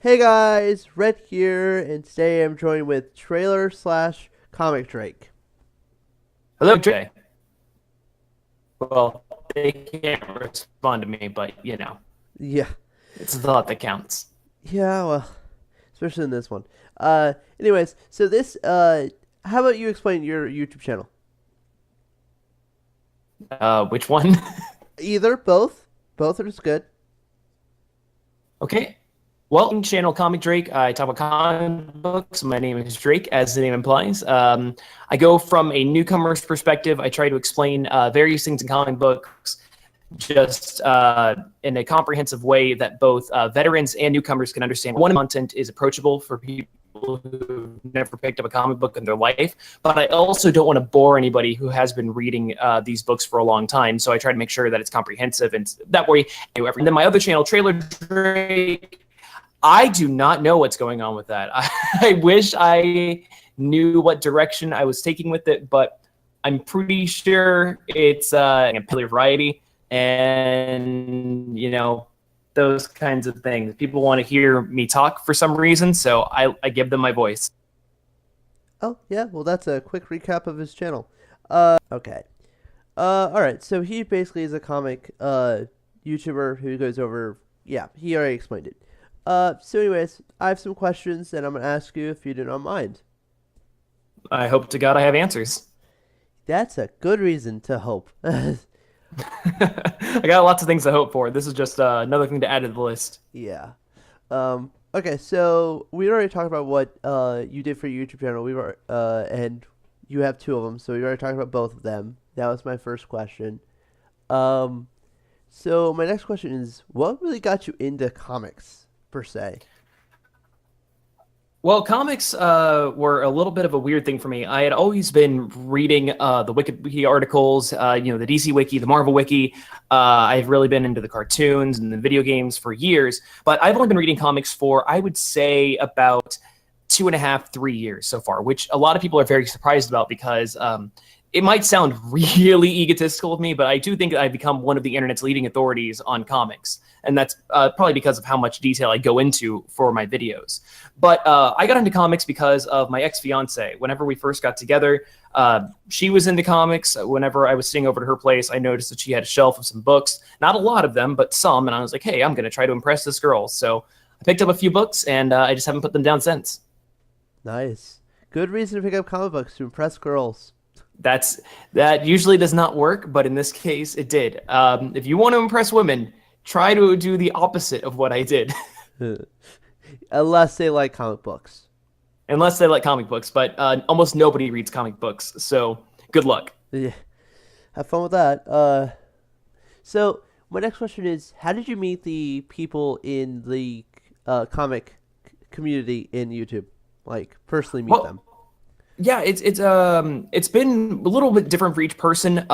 Hey guys, Red here, and today I'm joined with Trailer slash ComicDrake. Hello, Jay. Well, they can't respond to me, but Yeah, it's the thought that counts. yeah, well, especially in this one. Anyways, so how about you explain your YouTube channel? Which one? Either, both are just good. Okay. Well, in channel Comic Drake, I talk about comic books. My name is Drake, as the name implies. I go from a newcomer's perspective. I try to explain various things in comic books just in a comprehensive way that both veterans and newcomers can understand. One, content is approachable for people who've never picked up a comic book in their life, but I also don't want to bore anybody who has been reading these books for a long time. So I try to make sure that it's comprehensive, and that way, and then my other channel, Trailer Drake, I do not know what's going on with that. I wish I knew what direction I was taking with it, but I'm pretty sure it's a pillar variety, and those kinds of things. People want to hear me talk for some reason, so I give them my voice. Oh, yeah, well, that's a quick recap of his channel. Okay. Alright, so he basically is a comic, YouTuber who goes over, yeah, he already explained it. So anyways, I have some questions that I'm gonna ask you if you do not mind. I hope to God I have answers. That's a good reason to hope. I got lots of things to hope for. This is just another thing to add to the list. Yeah. Okay, so we already talked about what you did for your YouTube channel. And you have two of them, so we already talked about both of them. That was my first question. Um, so my next question is, what really got you into comics per se? Well, comics were a little bit of a weird thing for me. I had always been reading the Wikipedia articles, the DC Wiki, the Marvel Wiki. I've really been into the cartoons and the video games for years, but I've only been reading comics for, I would say, about 2.5, 3 years so far, which a lot of people are very surprised about because it might sound really egotistical of me, but I do think that I've become one of the internet's leading authorities on comics. And that's probably because of how much detail I go into for my videos. But I got into comics because of my ex-fiance. Whenever we first got together, she was into comics. Whenever I was sitting over to her place, I noticed that she had a shelf of some books. Not a lot of them, but some. And I was like, hey, I'm going to try to impress this girl. So I picked up a few books, and I just haven't put them down since. Nice. Good reason to pick up comic books to impress girls. That usually does not work, but in this case, it did. If you want to impress women, try to do the opposite of what I did. Unless they like comic books. Unless they like comic books, but almost nobody reads comic books, so good luck. Yeah. Have fun with that. So my next question is, how did you meet the people in the comic community in YouTube? Like, personally meet Well, them? yeah, it's been a little bit different for each person.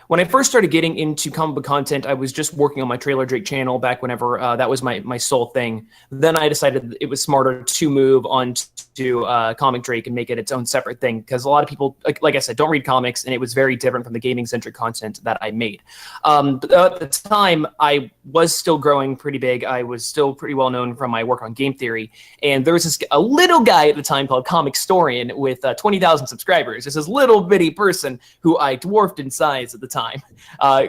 When I first started getting into comic book content, I was just working on my Trailer Drake channel back whenever that was my sole thing. Then I decided it was smarter to move on to Comic Drake and make it its own separate thing, because a lot of people, like I said, don't read comics, and it was very different from the gaming-centric content that I made. But at the time, I was still growing pretty big. I was still pretty well known from my work on game theory, and there was a little guy at the time called Comic Storian with 20,000 subscribers. It's this little bitty person who I dwarfed in size at the time.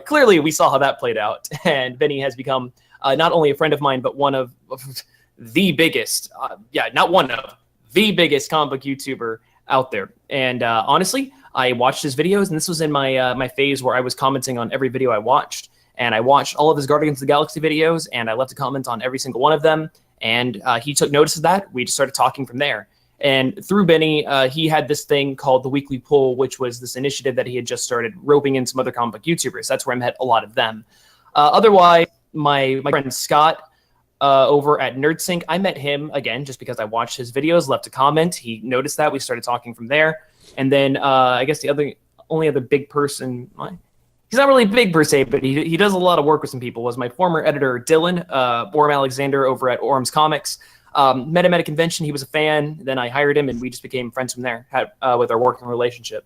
Clearly, we saw how that played out, and Benny has become not only a friend of mine, but one of the biggest, not one of, the biggest comic book YouTuber out there. And honestly, I watched his videos, and this was in my phase where I was commenting on every video I watched. And I watched all of his Guardians of the Galaxy videos, and I left a comment on every single one of them. And he took notice of that. We just started talking from there. And through Benny, he had this thing called the Weekly Pull, which was this initiative that he had just started roping in some other comic book YouTubers. That's where I met a lot of them. Otherwise, my friend Scott over at NerdSync, I met him, again, just because I watched his videos, left a comment. He noticed that. We started talking from there. And then I guess the only other big person, he's not really big per se, but he does a lot of work with some people, was my former editor, Dylan, Orm Alexander over at Orm's Comics. Met him at a convention. He was a fan. Then I hired him, and we just became friends from there with our working relationship.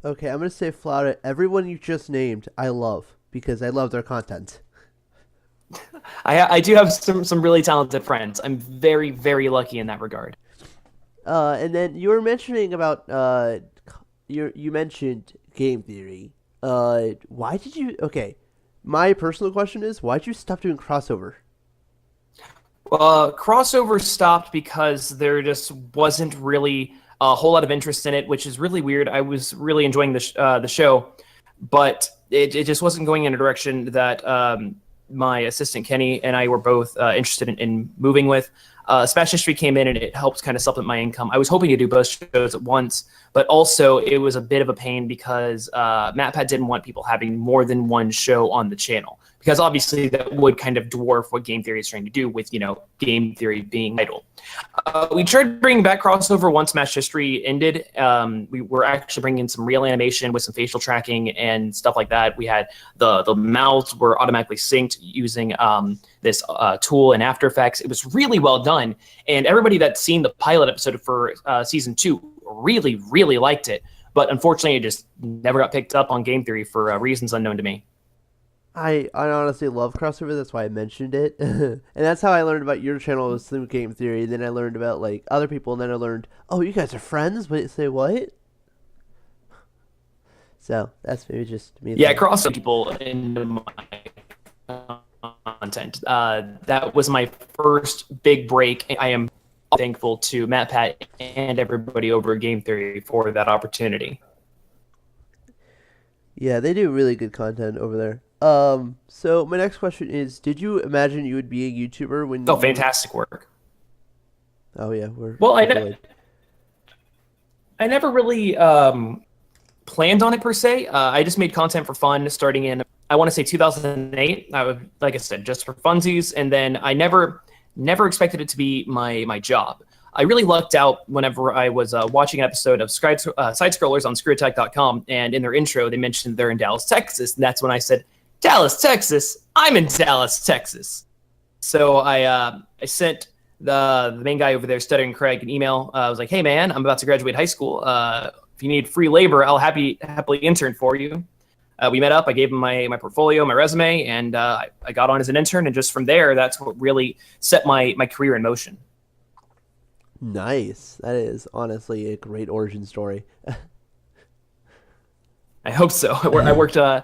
Okay, I'm gonna say flat out, everyone you just named, I love because I love their content. I do have some really talented friends. I'm very, very lucky in that regard. And then you were mentioning about you mentioned game theory. Why did you? Okay, my personal question is, why did you stop doing crossover? Crossover stopped because there just wasn't really a whole lot of interest in it, which is really weird. I was really enjoying the show, but it just wasn't going in a direction that my assistant Kenny and I were both interested in moving with. Smash History came in and it helped kind of supplement my income. I was hoping to do both shows at once, but also it was a bit of a pain because MatPat didn't want people having more than one show on the channel, because obviously that would kind of dwarf what Game Theory is trying to do with, Game Theory being idle. We tried bringing back crossover once Match History ended. We were actually bringing in some real animation with some facial tracking and stuff like that. We had the mouths were automatically synced using this tool in After Effects. It was really well done, and everybody that's seen the pilot episode for season 2 really, really liked it. But unfortunately, it just never got picked up on Game Theory for reasons unknown to me. I honestly love crossover. That's why I mentioned it, and that's how I learned about your channel was through game theory. And then I learned about like other people, and then I learned, oh, you guys are friends. Wait, say what? So that's maybe just me. Yeah, crossover people into my content. That was my first big break. I am thankful to MatPat and everybody over at Game Theory for that opportunity. Yeah, they do really good content over there. So my next question is, did you imagine you would be a YouTuber when Oh, you... fantastic work. Oh yeah, we're Well, delayed. I never really planned on it per se. I just made content for fun starting in, I want to say 2008. Like I said, just for funsies, and then I never expected it to be my job. I really lucked out whenever I was watching an episode of Side Scrollers on ScrewAttack.com, and in their intro they mentioned they're in Dallas, Texas, and that's when I said, Dallas, Texas? I'm in Dallas, Texas. So I sent the main guy over there, Stuttering Craig, an email. I was like, hey man, I'm about to graduate high school. If you need free labor, I'll happily intern for you. We met up. I gave him my portfolio, my resume, and I got on as an intern. And just from there, that's what really set my career in motion. Nice. That is honestly a great origin story. I hope so. I worked a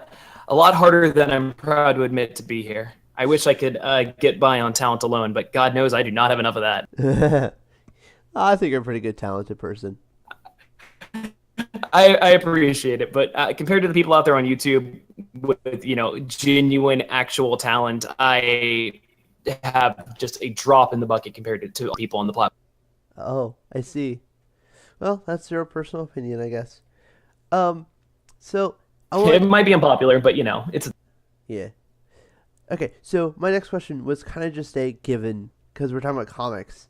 lot harder than I'm proud to admit to be here. I wish I could get by on talent alone, but God knows I do not have enough of that. I think you're a pretty good, talented person. I appreciate it, but compared to the people out there on YouTube with genuine, actual talent, I have just a drop in the bucket compared to people on the platform. Oh, I see. Well, that's your personal opinion, I guess. So I It want... might be unpopular, but it's. Yeah. Okay, so my next question was kind of just a given because we're talking about comics.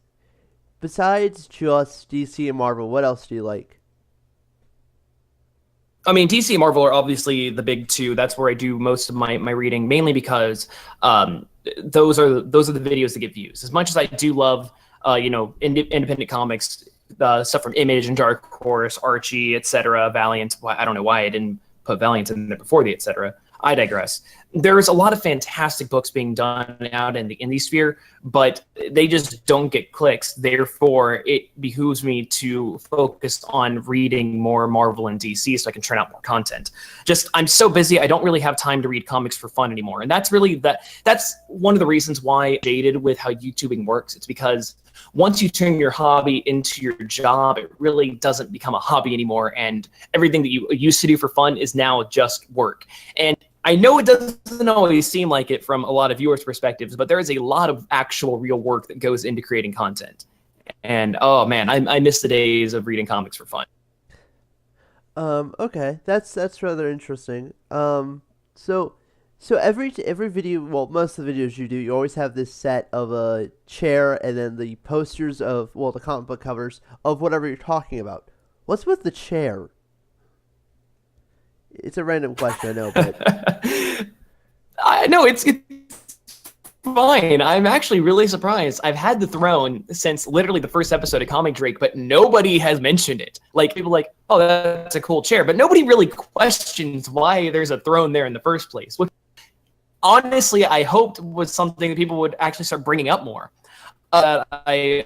Besides just DC and Marvel, what else do you like? I mean, DC and Marvel are obviously the big two. That's where I do most of my reading, mainly because those are the videos that get views. As much as I do love, independent comics, stuff from Image and Dark Horse, Archie, etc., Valiant. I don't know why I didn't put Valiant in there before the etc. I digress. There's a lot of fantastic books being done out in the indie sphere, but they just don't get clicks. Therefore, it behooves me to focus on reading more Marvel and DC so I can turn out more content. I'm so busy, I don't really have time to read comics for fun anymore. And that's one of the reasons why I'm jaded with how YouTubing works. It's because once you turn your hobby into your job, it really doesn't become a hobby anymore. And everything that you used to do for fun is now just work. And I know it doesn't always seem like it from a lot of viewers' perspectives, but there is a lot of actual real work that goes into creating content. And oh man, I miss the days of reading comics for fun. Okay, that's rather interesting. So every video, well, most of the videos you do, you always have this set of a chair and then the posters of, well, the comic book covers of whatever you're talking about. What's with the chair? It's a random question, I know, but I know it's fine. I'm actually really surprised. I've had the throne since literally the first episode of ComicDrake, but nobody has mentioned it. Like, people are like, oh, that's a cool chair, but nobody really questions why there's a throne there in the first place. honestly, I hoped was something that people would actually start bringing up more. I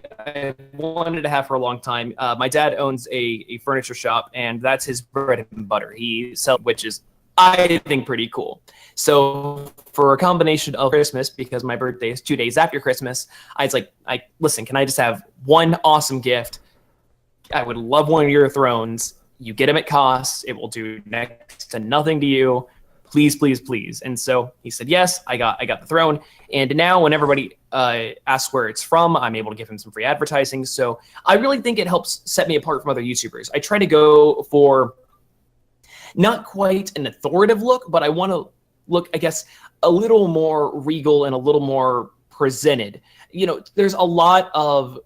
wanted to have for a long time. My dad owns a furniture shop, and that's his bread and butter. He sells, which is, I think, pretty cool. So for a combination of Christmas, because my birthday is 2 days after Christmas, I was like, listen, can I just have one awesome gift? I would love one of your thrones. You get them at cost. It will do next to nothing to you. Please, please, please. And so he said, yes, I got the throne. And now when everybody asks where it's from, I'm able to give him some free advertising. So I really think it helps set me apart from other YouTubers. I try to go for not quite an authoritative look, but I want to look, I guess, a little more regal and a little more presented. You know, there's a lot of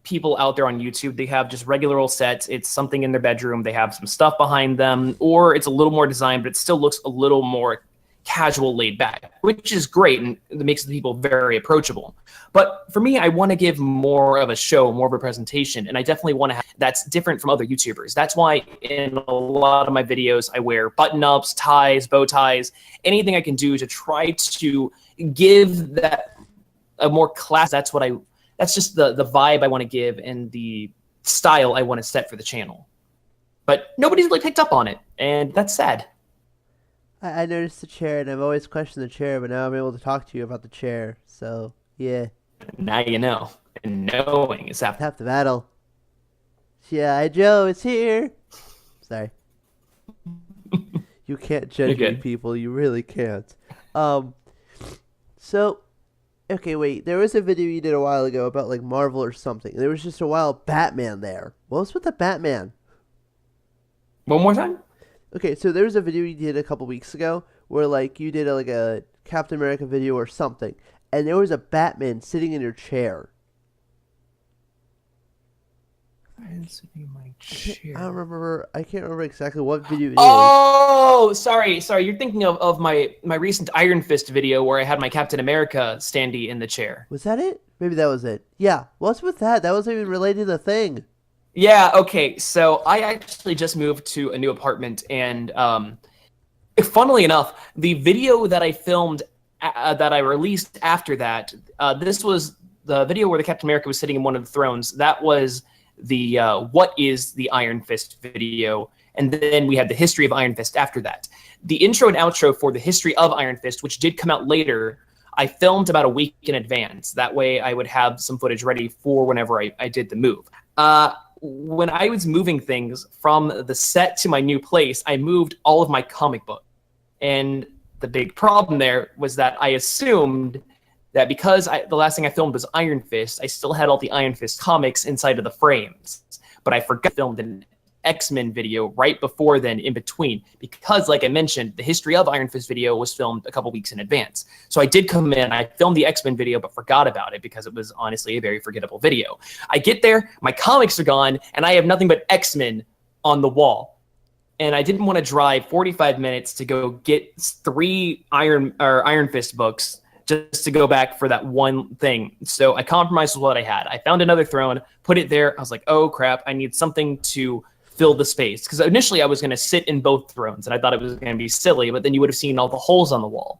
people out there on YouTube. They have just regular old sets. It's something in their bedroom. They have some stuff behind them, or it's a little more designed, but it still looks a little more casual, laid back, which is great, and it makes the people very approachable. But for me, I want to give more of a show, more of a presentation, and I definitely want to have that's different from other YouTubers. That's why in a lot of my videos, I wear button-ups, ties, bow ties, anything I can do to try to give that a more class. That's just the vibe I want to give and the style I want to set for the channel. But nobody's really picked up on it, and that's sad. I noticed the chair, and I've always questioned the chair, but now I'm able to talk to you about the chair. So, yeah. Now you know. And knowing is half the battle. G.I. Joe is here. Sorry. You can't judge me, people. You really can't. So, okay, wait. There was a video you did a while ago about, like, Marvel or something. There was just a wild Batman there. What was with the Batman? One more time? Okay, so there was a video you did a couple weeks ago where, like, you did a Captain America video or something, and there was a Batman sitting in your chair. Sitting in my chair. I can't remember exactly what video it is. Oh, sorry. You're thinking of my recent Iron Fist video where I had my Captain America standee in the chair. Was that it? Maybe that was it. Yeah. What's with that? That wasn't even related to the thing. Yeah, okay, so I actually just moved to a new apartment, and funnily enough, the video that I filmed, that I released after that, this was the video where the Captain America was sitting in one of the thrones. That was the What is the Iron Fist video, and then we had the history of Iron Fist after that. The intro and outro for the history of Iron Fist, which did come out later, I filmed about a week in advance. That way I would have some footage ready for whenever I did the move. When I was moving things from the set to my new place, I moved all of my comic book. And the big problem there was that I assumed that because the last thing I filmed was Iron Fist, I still had all the Iron Fist comics inside of the frames. But I forgot I filmed an X-Men video right before then in between, because like I mentioned, the history of Iron Fist video was filmed a couple weeks in advance. So I did come in, I filmed the X-Men video, but forgot about it because it was honestly a very forgettable video. I get there, my comics are gone, and I have nothing but X-Men on the wall. And I didn't want to drive 45 minutes to go get 3 Iron Fist books just to go back for that one thing. So I compromised with what I had. I found another throne, put it there. I was like, oh crap, I need something to fill the space. Because initially I was going to sit in both thrones, and I thought it was going to be silly, but then you would have seen all the holes on the wall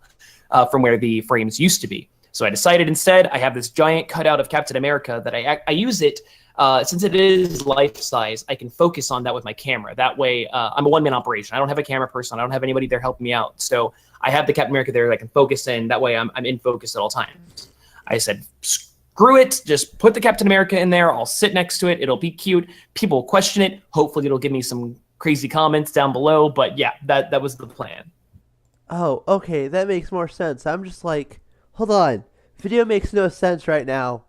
from where the frames used to be. So I decided instead, I have this giant cutout of Captain America that I use it, since it is life size, I can focus on that with my camera. That way, I'm a one-man operation. I don't have a camera person. I don't have anybody there helping me out. So I have the Captain America there that I can focus in. That way I'm in focus at all times. I said, screw it, just put the Captain America in there. I'll sit next to it. It'll be cute. People will question it. Hopefully it'll give me some crazy comments down below. But yeah, that was the plan. Oh, okay, that makes more sense. I'm just like, hold on. Video makes no sense right now.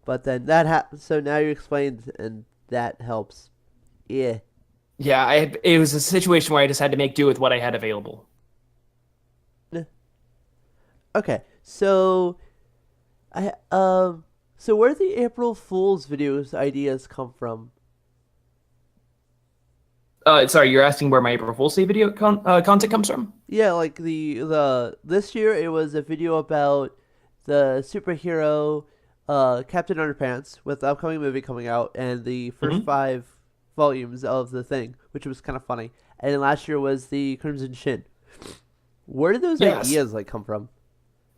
But then that happens, so now you explained, and that helps. Yeah. Yeah, it was a situation where I just had to make do with what I had available. Okay, so so where the April Fool's videos ideas come from? Sorry, you're asking where my April Fool's Day video content comes from? Yeah, like this year it was a video about the superhero Captain Underpants with the upcoming movie coming out and the first 5 volumes of the thing, which was kind of funny. And then last year was the Crimson Shin. Where did those Yes. ideas like come from?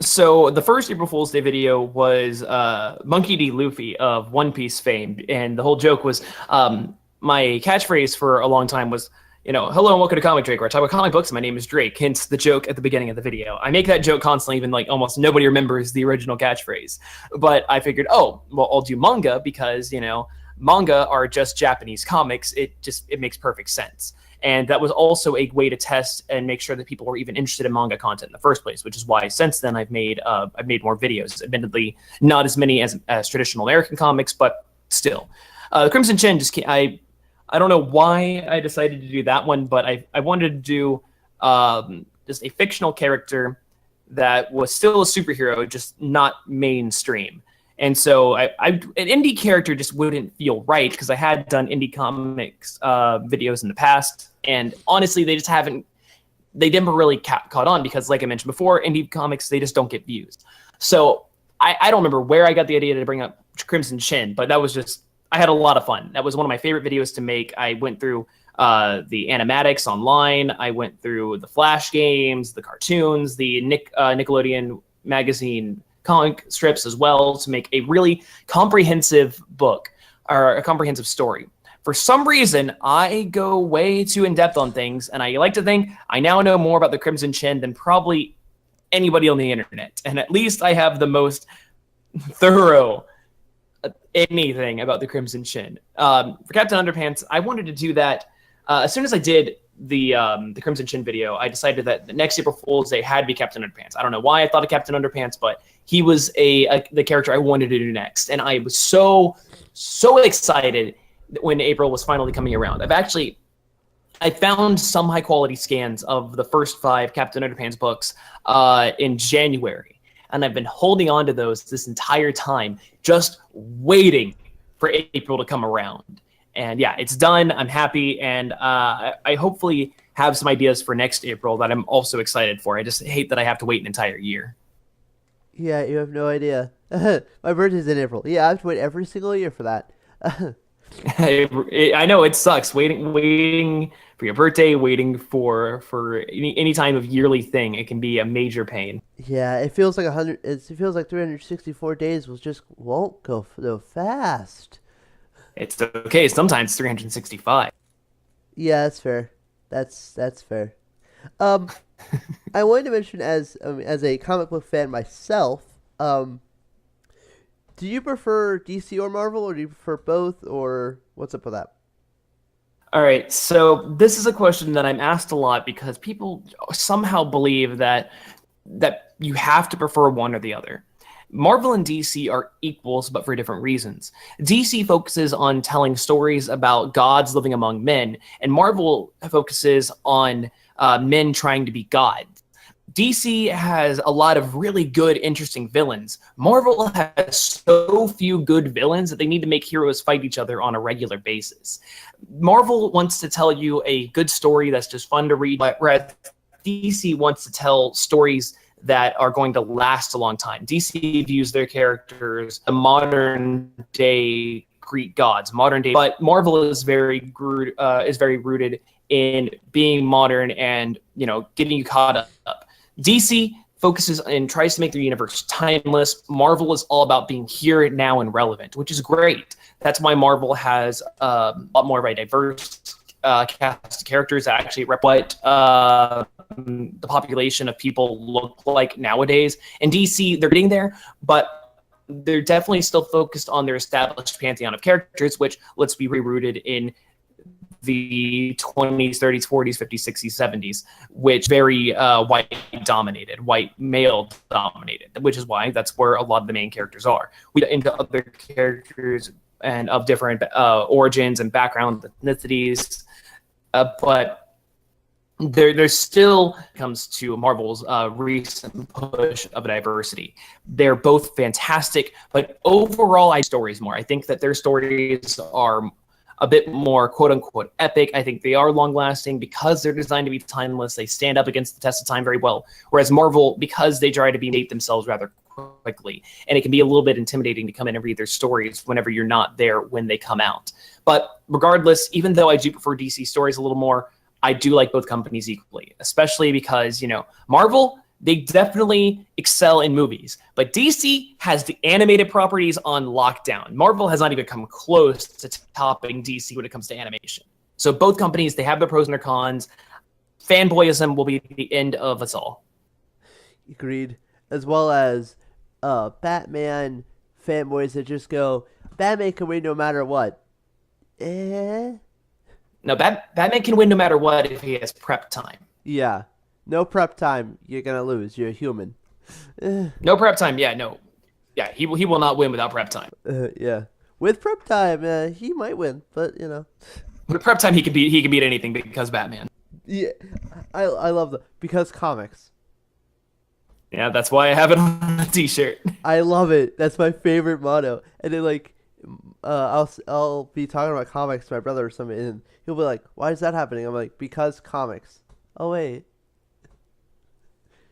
So the first April Fool's Day video was Monkey D. Luffy of One Piece fame, and the whole joke was my catchphrase for a long time was, hello and welcome to Comic Drake, where I talk about comic books. And my name is Drake. Hence the joke at the beginning of the video. I make that joke constantly, even like almost nobody remembers the original catchphrase. But I figured, oh, well, I'll do manga because manga are just Japanese comics. It makes perfect sense. And that was also a way to test and make sure that people were even interested in manga content in the first place, which is why since then I've made more videos. Admittedly, not as many as traditional American comics, but still. The Crimson Chin I don't know why I decided to do that one, but I wanted to do just a fictional character that was still a superhero, just not mainstream. And so an indie character just wouldn't feel right because I had done indie comics videos in the past, and honestly, they never really caught on because, like I mentioned before, indie comics, they just don't get views. So I don't remember where I got the idea to bring up Crimson Chin, but that was just, I had a lot of fun. That was one of my favorite videos to make. I went through the animatics online. I went through the Flash games, the cartoons, the Nickelodeon magazine comic strips as well to make a really comprehensive book or a comprehensive story. For some reason, I go way too in-depth on things, and I like to think I now know more about the Crimson Chin than probably anybody on the internet. And at least I have the most thorough anything about the Crimson Chin. For Captain Underpants, I wanted to do that as soon as I did the Crimson Chin video. I decided that the next April Fool's Day had to be Captain Underpants. I don't know why I thought of Captain Underpants, but he was the character I wanted to do next, and I was so excited when April was finally coming around. I found some high quality scans of the first 5 Captain Underpants books in January, and I've been holding on to those this entire time, just waiting for April to come around. And yeah, it's done. I'm happy, and I hopefully have some ideas for next April that I'm also excited for. I just hate that I have to wait an entire year. Yeah, you have no idea. My birthday's in April. Yeah, I have to wait every single year for that. I know it sucks waiting for your birthday, waiting for any time of yearly thing. It can be a major pain. Yeah, it feels like 100. It feels like 364 days won't go so fast. It's okay. Sometimes 365. Yeah, that's fair. That's fair. Um, I wanted to mention as a comic book fan myself, do you prefer DC or Marvel, or do you prefer both, or what's up with that? All right, so this is a question that I'm asked a lot because people somehow believe that you have to prefer one or the other. Marvel and DC are equals, but for different reasons. DC focuses on telling stories about gods living among men, and Marvel focuses on men trying to be gods. DC has a lot of really good, interesting villains. Marvel has so few good villains that they need to make heroes fight each other on a regular basis. Marvel wants to tell you a good story that's just fun to read, whereas DC wants to tell stories that are going to last a long time. DC views their characters the modern day Greek gods, but Marvel is very rooted in being modern and getting you caught up. DC focuses and tries to make their universe timeless. Marvel is all about being here, now, and relevant, which is great. That's why Marvel has a lot more of a diverse cast of characters that actually represent what the population of people look like nowadays. And DC, they're getting there, but they're definitely still focused on their established pantheon of characters, which let's be rooted in the 20s, 30s, 40s, 50s, 60s, 70s, which very white male dominated, which is why that's where a lot of the main characters are. We get into other characters and of different origins and background ethnicities, but there still comes to Marvel's recent push of diversity. They're both fantastic, but overall, stories more. I think that their stories are a bit more quote-unquote epic. I think they are long-lasting because they're designed to be timeless. They stand up against the test of time very well. Whereas Marvel, because they try to date themselves rather quickly, and it can be a little bit intimidating to come in and read their stories whenever you're not there when they come out. But regardless, even though I do prefer DC stories a little more, I do like both companies equally, especially because, Marvel, they definitely excel in movies, but DC has the animated properties on lockdown. Marvel has not even come close to topping DC when it comes to animation. So both companies, they have their pros and their cons. Fanboyism will be the end of us all. Agreed. As well as Batman fanboys that just go, Batman can win no matter what. No, Batman can win no matter what if he has prep time. Yeah. No prep time, you're going to lose. You're a human. No prep time, yeah, no. Yeah, he will not win without prep time. Yeah. With prep time, he might win, but, With prep time, he can beat anything because Batman. Yeah. I love that. Because comics. Yeah, that's why I have it on a t-shirt. I love it. That's my favorite motto. And then, like, I'll be talking about comics to my brother or something, and he'll be like, "Why is that happening?" I'm like, "Because comics." Oh wait,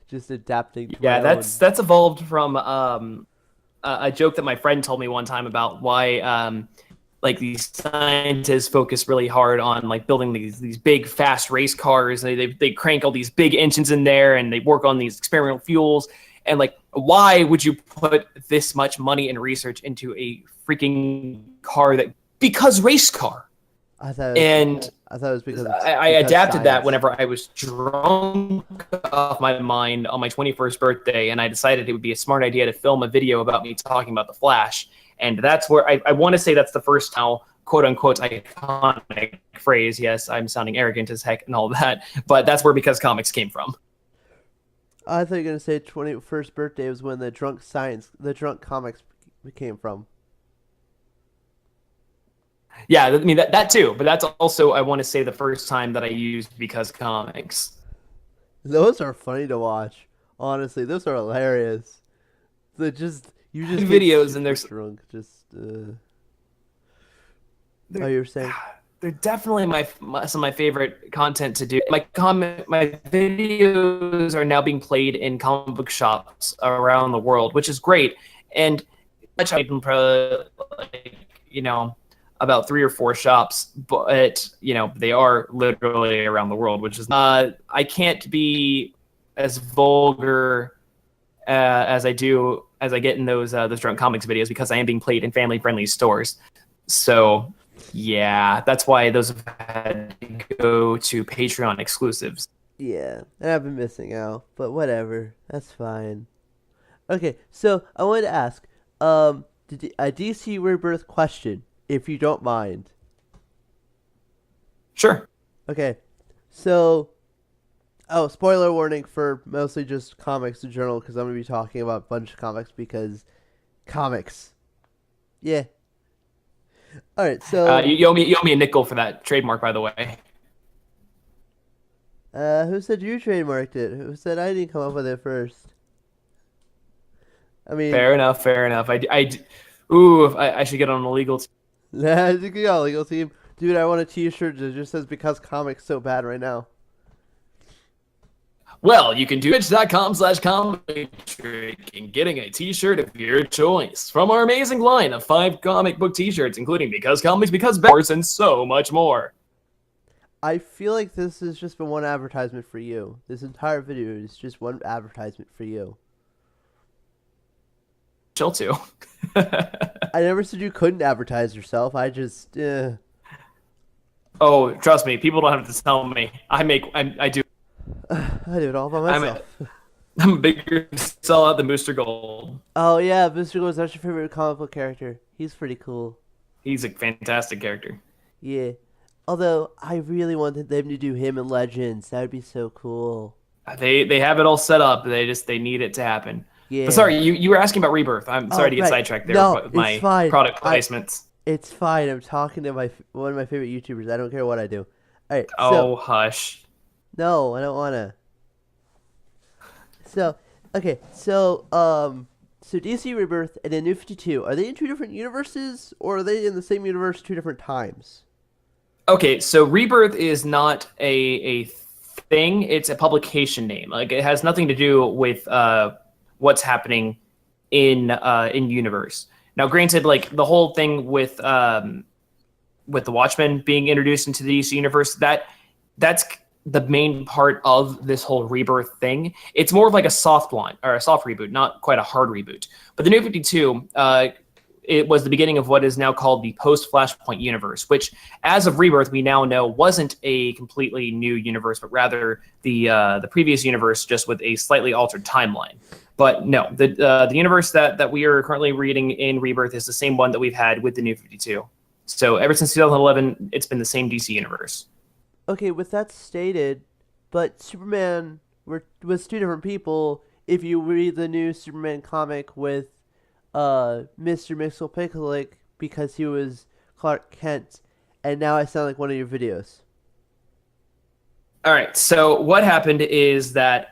just adapting. To Yeah, my that's evolved from a joke that my friend told me one time about why like these scientists focus really hard on like building these big fast race cars. They crank all these big engines in there, and they work on these experimental fuels. And like, why would you put this much money and research into a freaking car because race car? I thought it was because I adapted that whenever I was drunk off my mind on my 21st birthday, and I decided it would be a smart idea to film a video about me talking about the Flash. And that's where I want to say that's the first now quote unquote iconic phrase. Yes, I'm sounding arrogant as heck and all that, but that's where because comics came from. I thought you were going to say 21st birthday was when the drunk comics came from. Yeah, I mean, that too. But that's also, I want to say, the first time that I used because comics. Those are funny to watch. Honestly, those are hilarious. You just videos and they're drunk. Oh, you were saying? They're definitely some of my favorite content to do. My videos are now being played in comic book shops around the world, which is great. And about 3 or 4 shops, but they are literally around the world, which is I can't be as vulgar as I get in those drunk comics videos because I am being played in family friendly stores. So yeah, that's why those have had to go to Patreon exclusives. Yeah, and I've been missing out, but whatever, that's fine. Okay, so I wanted to ask, a DC Rebirth question, if you don't mind. Sure. Okay, so, spoiler warning for mostly just comics in general, because I'm going to be talking about a bunch of comics, because comics. Yeah. Alright, so... you owe me a nickel for that trademark, by the way. Who said you trademarked it? Who said I didn't come up with it first? I mean... Fair enough. I should get on a legal team. Nah, you can go legal team. Dude, I want a t-shirt that just says because comics so bad right now. Well, you can do twitch.com/ComicDrake and getting a t-shirt of your choice from our amazing line of 5 comic book t-shirts, including Because Comics, Because Bears, and so much more. I feel like this has just been one advertisement for you. This entire video is just one advertisement for you. Chill too. I never said you couldn't advertise yourself. I just... Oh, trust me, people don't have to tell me. I do. I do it all by myself. I'm a bigger sellout than Booster Gold. Oh yeah, Booster Gold is not your favorite comic book character. He's pretty cool. He's a fantastic character. Yeah. Although, I really wanted them to do him in Legends. That would be so cool. They have it all set up. They need it to happen. Yeah. But sorry, you were asking about Rebirth. I'm sorry to get sidetracked there with my product placements. It's fine. I'm talking to one of my favorite YouTubers. I don't care what I do. All right. Oh, hush. No, I don't want to. So DC Rebirth and then New 52, are they in 2 different universes, or are they in the same universe 2 different times? Okay, so Rebirth is not a thing. It's a publication name. Like, it has nothing to do with what's happening in universe. Now, granted, like the whole thing with the Watchmen being introduced into the DC universe, that that's the main part of this whole rebirth thing. It's more of like a soft launch or a soft reboot, not quite a hard reboot. But the New 52, it was the beginning of what is now called the post-Flashpoint universe, which, as of Rebirth, we now know wasn't a completely new universe, but rather the previous universe, just with a slightly altered timeline. But no, the universe that we are currently reading in Rebirth is the same one that we've had with the New 52. So ever since 2011, it's been the same DC universe. Okay, with that stated, but Superman was two different people. If you read the new Superman comic with Mr. Mxyzptlk, because he was Clark Kent, and now I sound like one of your videos. All right. So what happened is that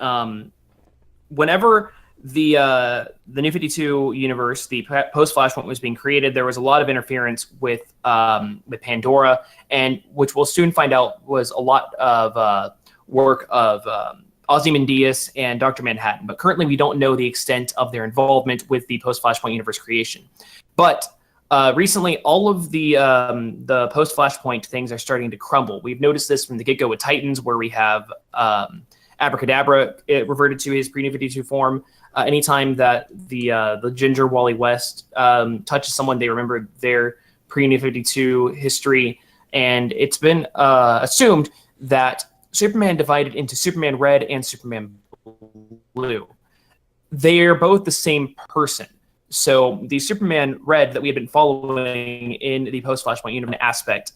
whenever the New 52 universe, the post Flashpoint, was being created, there was a lot of interference with Pandora, and which we'll soon find out was a lot of work of Ozymandias and Dr. Manhattan. But currently, we don't know the extent of their involvement with the post Flashpoint universe creation. But recently, all of the post Flashpoint things are starting to crumble. We've noticed this from the get go with Titans, where we have Abracadabra, it reverted to his pre-New 52 form. Anytime that the Ginger Wally West touches someone, they remember their pre-New 52 history, and it's been assumed that Superman divided into Superman Red and Superman Blue. They're both the same person. So the Superman Red that we have been following in the post-Flashpoint universe aspect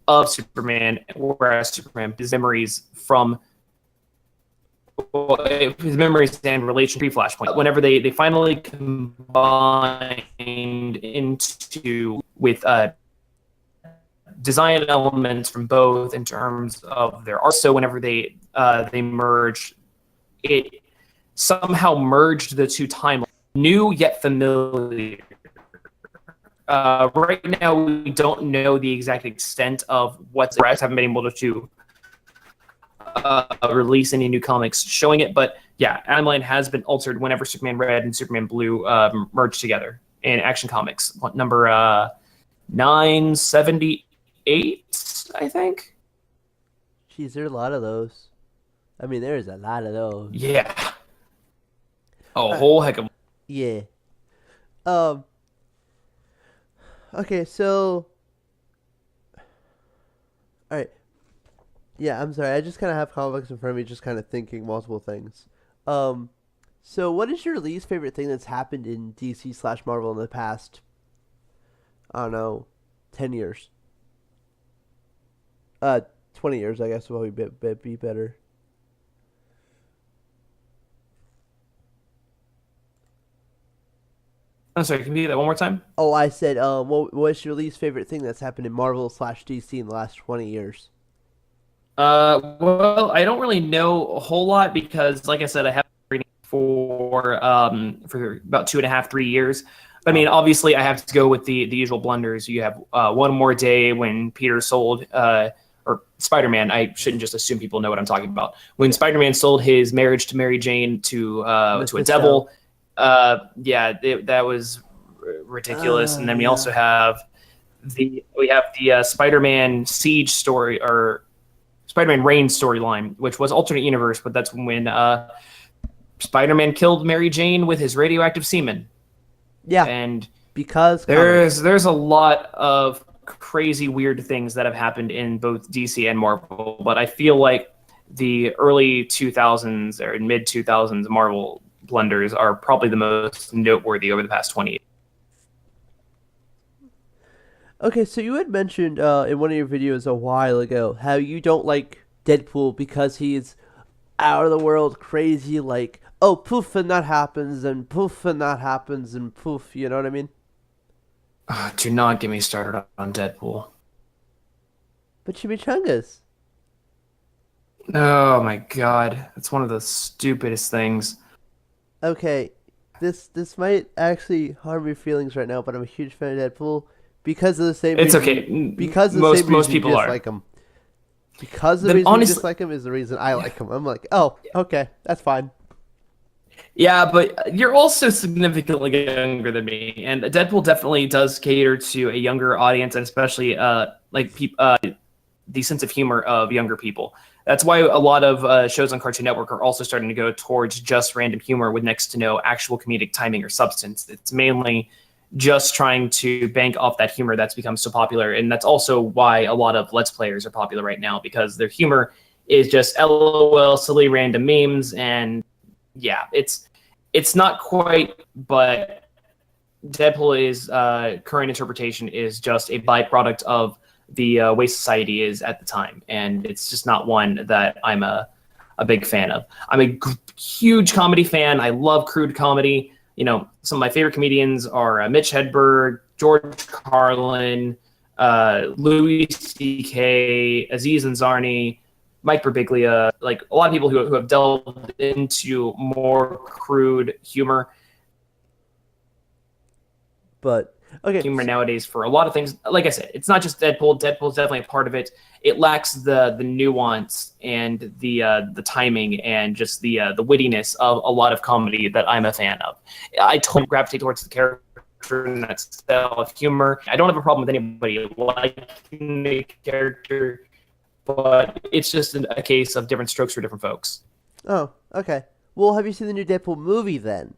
of Superman, whereas Superman, his memories from his memories and relation to Flashpoint. Whenever they finally combined into with design elements from both in terms of their art. So whenever they merged, it somehow merged the two timelines, new yet familiar. Right now, we don't know the exact extent of what's. Haven't been able to release any new comics showing it, but yeah, timeline has been altered whenever Superman Red and Superman Blue merged together in Action Comics. What, number 978, I think. Jeez, there are a lot of those. I mean, there is a lot of those. Yeah. A whole heck of. Yeah. Okay, so. All right. Yeah, I'm sorry. I just kind of have comics in front of me, just kind of thinking multiple things. So what is your least favorite thing that's happened in DC/Marvel in the past, I don't know, 10 years? 20 years, I guess, will be better. I'm sorry, can you do that one more time? Oh, I said, what's your least favorite thing that's happened in Marvel/DC in the last 20 years? Well, I don't really know a whole lot because, like I said, I have been reading for about 2.5, 3 years. I mean, obviously, I have to go with the usual blunders. You have One More Day when Peter sold, or Spider-Man. I shouldn't just assume people know what I'm talking about. When Spider-Man sold his marriage to Mary Jane to a devil, that was ridiculous. And then we also have the Spider-Man Siege story, or Spider-Man Reign storyline, which was alternate universe, but that's when Spider-Man killed Mary Jane with his radioactive semen. Yeah, and because there's a lot of crazy weird things that have happened in both DC and Marvel, but I feel like the early 2000s or mid 2000s Marvel blunders are probably the most noteworthy over the past 20 years. Okay, so you had mentioned in one of your videos a while ago how you don't like Deadpool because he's out of the world crazy, like, oh, poof, and that happens, and poof, and that happens, and poof, you know what I mean? Do not get me started on Deadpool. But Chimichangas. Oh my god, it's one of the stupidest things. Okay, this might actually harm your feelings right now, but I'm a huge fan of Deadpool. Because of the same It's reason, okay. Because of the same most reason people you are. dislike him. Because the reason you dislike him is the reason I like him. I'm like, oh, okay, that's fine. Yeah, but you're also significantly younger than me, and Deadpool definitely does cater to a younger audience, and especially the sense of humor of younger people. That's why a lot of shows on Cartoon Network are also starting to go towards just random humor with next to no actual comedic timing or substance. It's mainly just trying to bank off that humor that's become so popular. And that's also why a lot of Let's Players are popular right now, because their humor is just LOL, silly random memes. And yeah, it's not quite, but Deadpool is current interpretation is just a byproduct of the way society is at the time. And it's just not one that I'm a big fan of. I'm a huge comedy fan. I love crude comedy. You know, some of my favorite comedians are Mitch Hedberg, George Carlin, Louis C.K., Aziz Ansari, Mike Birbiglia, like a lot of people who have delved into more crude humor. But okay, humor nowadays for a lot of things. Like I said, it's not just Deadpool. Deadpool's definitely a part of it. It lacks the nuance and the timing and just the wittiness of a lot of comedy that I'm a fan of. I totally gravitate towards the character and that style of humor. I don't have a problem with anybody liking the character, but it's just a case of different strokes for different folks. Oh, okay. Well, have you seen the new Deadpool movie then?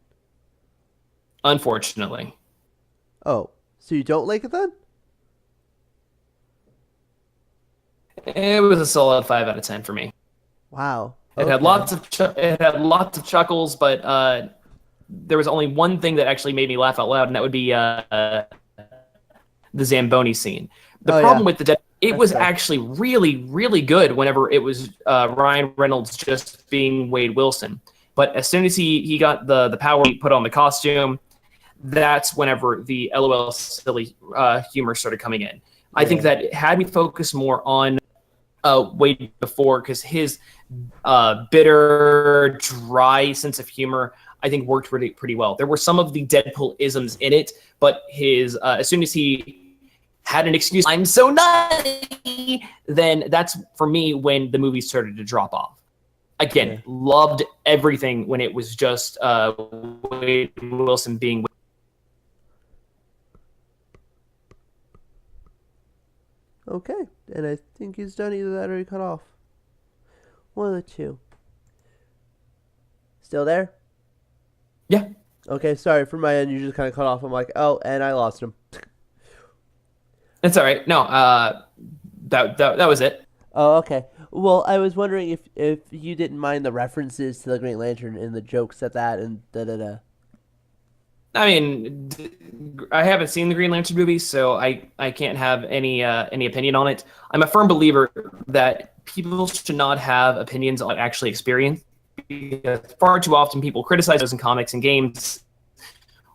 Unfortunately. Oh, so you don't like it then? It was a solid 5 out of 10 for me. Wow. It had lots of chuckles, but there was only one thing that actually made me laugh out loud, and that would be the Zamboni scene. The problem with it was actually really, really good whenever it was Ryan Reynolds just being Wade Wilson. But as soon as he got the power, he put on the costume, that's whenever the LOL silly humor started coming in. I think that had we focused more on Wade before, because his bitter, dry sense of humor, I think worked pretty well. There were some of the Deadpool isms in it, but his as soon as he had an excuse, I'm so nutty, then that's for me when the movie started to drop off. Again, loved everything when it was just Wade Wilson being. Okay, and I think he's done either that or he cut off. One of the two. Still there? Yeah. Okay, sorry, from my end, you just kind of cut off. I'm like, oh, and I lost him. It's all right. No, that was it. Oh, okay. Well, I was wondering if you didn't mind the references to the Green Lantern and the jokes at that and da-da-da. I mean, I haven't seen the Green Lantern movie, so I can't have any opinion on it. I'm a firm believer that people should not have opinions on actually experience, because far too often people criticize those in comics and games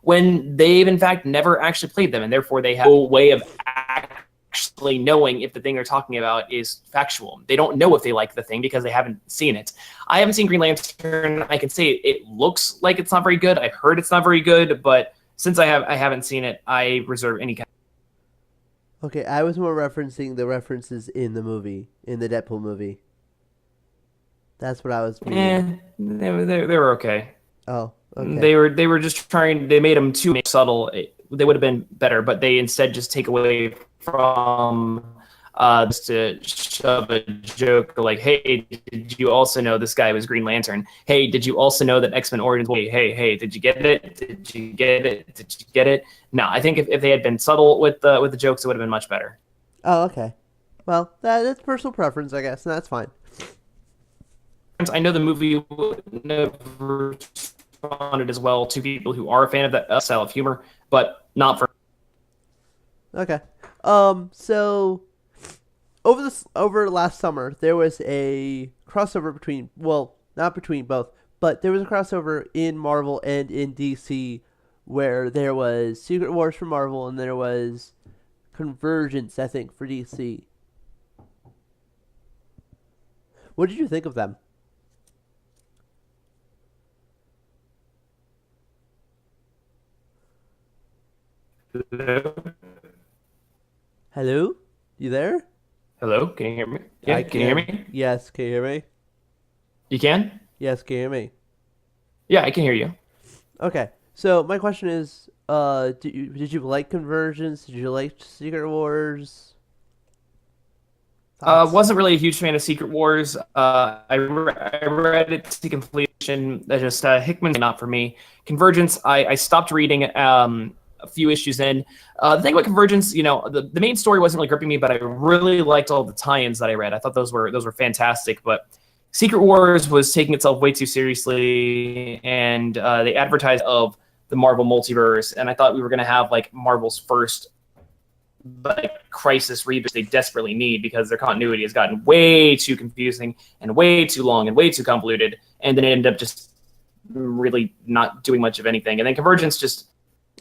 when they've in fact never actually played them, and therefore they have no way of actually knowing if the thing they're talking about is factual. They don't know if they like the thing because they haven't seen it. I haven't seen Green Lantern. I can say it looks like it's not very good. I've heard it's not very good, but since I haven't seen it, I reserve any kind. Okay, I was more referencing the references in the movie, in the Deadpool movie. That's what I was meaning. They were okay. Oh, okay. They were just trying. They made them too subtle. They would have been better, but they instead just take away from just to shove a joke like, hey, did you also know this guy was Green Lantern? Hey, did you also know that X-Men Origins? Hey, did you get it? Did you get it? Did you get it? No, I think if they had been subtle with the jokes, it would have been much better. Oh, okay. Well, that's personal preference, I guess, and that's fine. I know the movie never responded as well to people who are a fan of that style of humor, but not for. Okay. So over last summer there was a crossover between, well, not between both, but there was a crossover in Marvel and in DC where there was Secret Wars for Marvel and there was Convergence, I think, for DC. What did you think of them? Hello? You there? Hello? Can you hear me? Yeah, can you hear me? Yes, can you hear me? You can? Yes, can you hear me? Yeah, I can hear you. Okay, so my question is, did you like Convergence? Did you like Secret Wars? Thoughts? Wasn't really a huge fan of Secret Wars. I read it to completion. That just Hickman's not for me. Convergence, I stopped reading a few issues in. The thing about Convergence, the main story wasn't really gripping me, but I really liked all the tie-ins that I read. I thought those were fantastic. But Secret Wars was taking itself way too seriously, and they advertised of the Marvel multiverse, and I thought we were going to have like Marvel's first crisis reboot they desperately need, because their continuity has gotten way too confusing and way too long and way too convoluted, and then it ended up just really not doing much of anything. And then Convergence just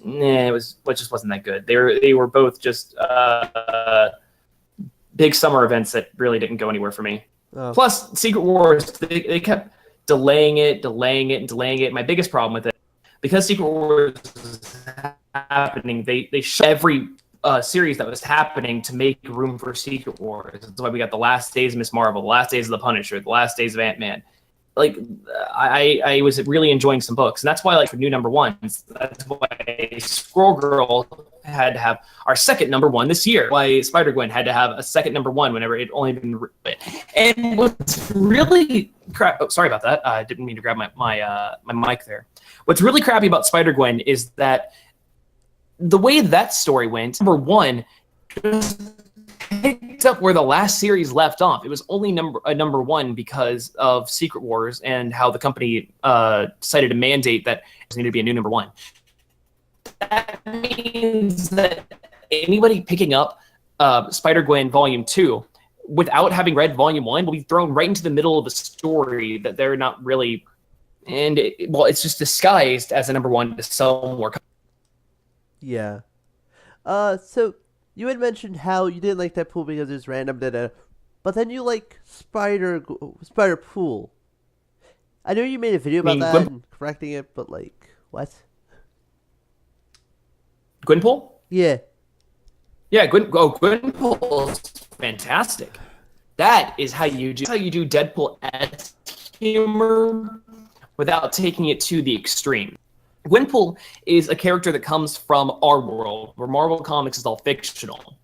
just wasn't that good. They were both just big summer events that really didn't go anywhere for me. Oh. Plus, Secret Wars, they kept delaying it. My biggest problem with it, because Secret Wars was happening, they shut every series that was happening to make room for Secret Wars. That's why we got the last days of Miss Marvel, the last days of the Punisher, the last days of Ant-Man. Like, I was really enjoying some books, and that's why, like, for new number ones, that's why Squirrel Girl had to have our second number one this year. Why Spider-Gwen had to have a second number one whenever it only been written. And what's really sorry about that. I didn't mean to grab my mic there. What's really crappy about Spider-Gwen is that the way that story went, number one, just picked up where the last series left off. It was only number one because of Secret Wars and how the company decided to mandate that there needed to be a new number one. That means that anybody picking up Spider-Gwen Volume 2 without having read Volume 1 will be thrown right into the middle of a story that they're not really... And, it's just disguised as a number one to sell more. Yeah. So you had mentioned how you didn't like Deadpool because it's random, but then you like Spider-Pool. I know you made a video about that and correcting it, but like, what? Gwenpool? Yeah. Yeah, Gwenpool is fantastic. That is how you do Deadpool-esque humor without taking it to the extreme. Gwenpool is a character that comes from our world, where Marvel Comics is all fictional.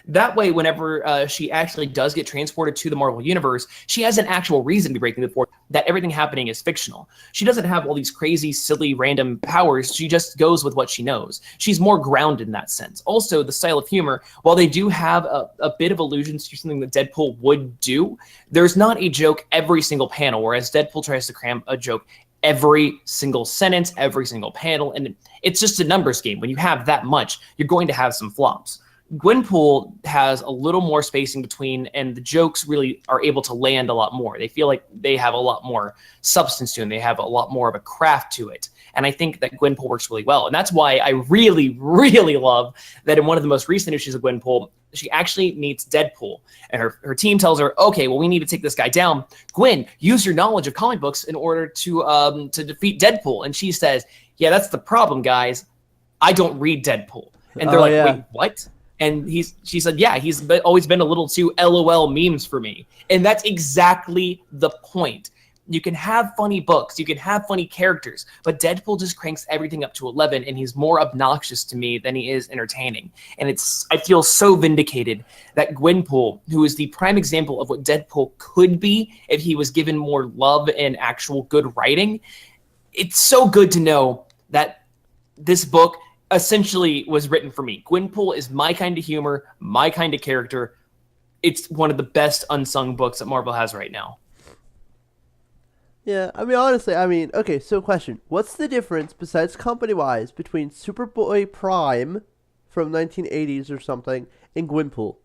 That way, whenever she actually does get transported to the Marvel Universe, she has an actual reason to be breaking the fourth, that everything happening is fictional. She doesn't have all these crazy, silly, random powers. She just goes with what she knows. She's more grounded in that sense. Also, the style of humor, while they do have a bit of allusions to something that Deadpool would do, there's not a joke every single panel, whereas Deadpool tries to cram a joke every single sentence, every single panel, and it's just a numbers game. When you have that much, you're going to have some flops. Gwenpool has a little more spacing between, and the jokes really are able to land a lot more. They feel like they have a lot more substance to them. They have a lot more of a craft to it. And I think that Gwenpool works really well. And that's why I really, really love that in one of the most recent issues of Gwenpool, she actually meets Deadpool. And her team tells her, okay, well, we need to take this guy down. Gwen, use your knowledge of comic books in order to defeat Deadpool. And she says, yeah, that's the problem, guys. I don't read Deadpool. And they're wait, what? And she said, yeah, he's always been a little too LOL memes for me. And that's exactly the point. You can have funny books, you can have funny characters, but Deadpool just cranks everything up to 11, and he's more obnoxious to me than he is entertaining. And I feel so vindicated that Gwenpool, who is the prime example of what Deadpool could be if he was given more love and actual good writing, it's so good to know that this book essentially was written for me. Gwenpool is my kind of humor, my kind of character. It's one of the best unsung books that Marvel has right now. Yeah, I mean, honestly, okay, so question. What's the difference, besides company-wise, between Superboy Prime from 1980s or something and Gwenpool?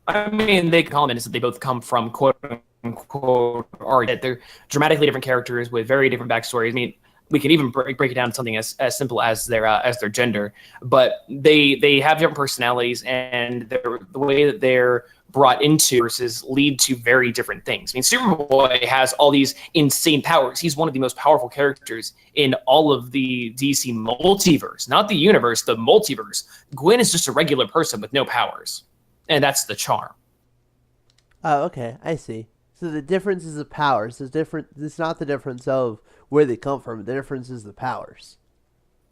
I mean, they comment is that they both come from quote-unquote art. They're dramatically different characters with very different backstories. I mean, we can even break it down to something as simple as their gender, but they have different personalities, and the way that they're brought into versus lead to very different things. I mean, Superboy has all these insane powers. He's one of the most powerful characters in all of the DC multiverse, not the universe, the multiverse. Gwen is just a regular person with no powers, and that's the charm. Oh, okay, I see. So the difference is the powers. It's not the difference of where they come from. The difference is the powers.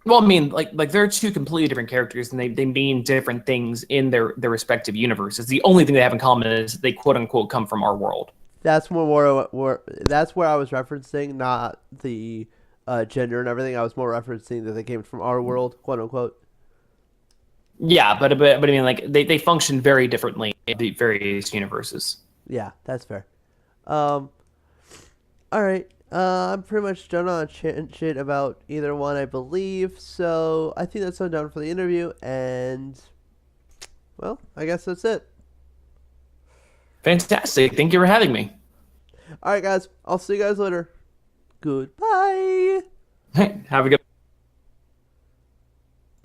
Well, I mean, like they're two completely different characters, and they mean different things in their respective universes. The only thing they have in common is they quote unquote come from our world. That's that's where I was referencing, not the gender and everything. I was more referencing that they came from our world, quote unquote. Yeah, but I mean, like they function very differently in the various universes. Yeah, that's fair. Um, all right. I'm pretty much done on shit about either one, I believe. So I think that's all done for the interview, and well, I guess that's it. Fantastic. Thank you for having me. All right, guys. I'll see you guys later. Goodbye. Have a good